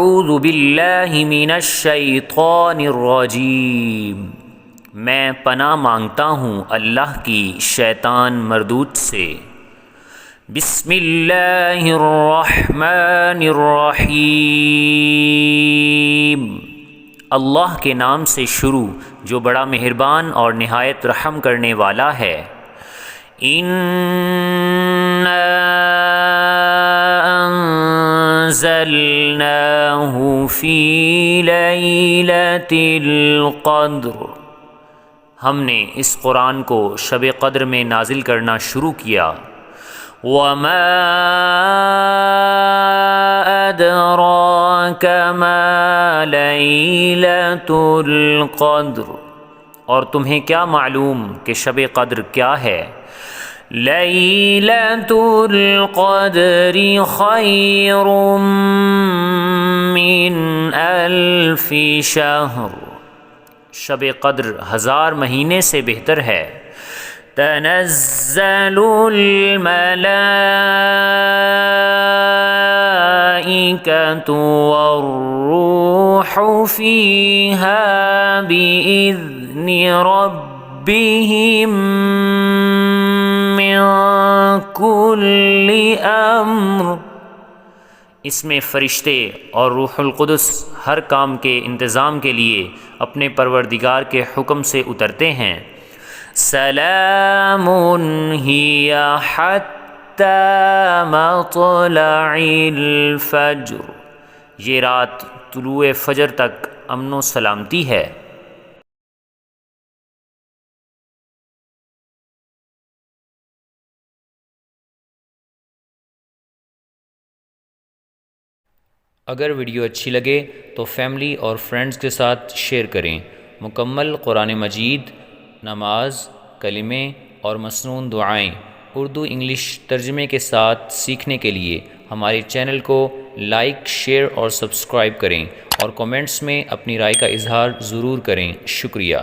اعوذ باللہ من الشیطان الرجیم، میں پناہ مانگتا ہوں اللہ کی شیطان مردود سے۔ بسم اللہ الرحمن الرحیم، اللہ کے نام سے شروع جو بڑا مہربان اور نہایت رحم کرنے والا ہے۔ اِنَّا انزلناہ فی لیلۃ القدر، ہم نے اس قرآن کو شب قدر میں نازل کرنا شروع کیا۔ وما ادراک ما لیلۃ القدر، اور تمہیں کیا معلوم کہ شب قدر کیا ہے؟ لیلۃ القدر خیر من الف شہر، شب قدر 1000 مہینے سے بہتر ہے۔ تنزل الملائکۃ والروح فیہا بإذن ربہم من کل امر، اس میں فرشتے اور روح القدس ہر کام کے انتظام کے لیے اپنے پروردگار کے حکم سے اترتے ہیں۔ سلام ہی حتی مطلع الفجر، یہ رات طلوع فجر تک امن و سلامتی ہے۔ اگر ویڈیو اچھی لگے تو فیملی اور فرینڈز کے ساتھ شیئر کریں۔ مکمل قرآن مجید، نماز، کلمے اور مسنون دعائیں اردو انگلش ترجمے کے ساتھ سیکھنے کے لیے ہمارے چینل کو لائک، شیئر اور سبسکرائب کریں، اور کومنٹس میں اپنی رائے کا اظہار ضرور کریں۔ شکریہ۔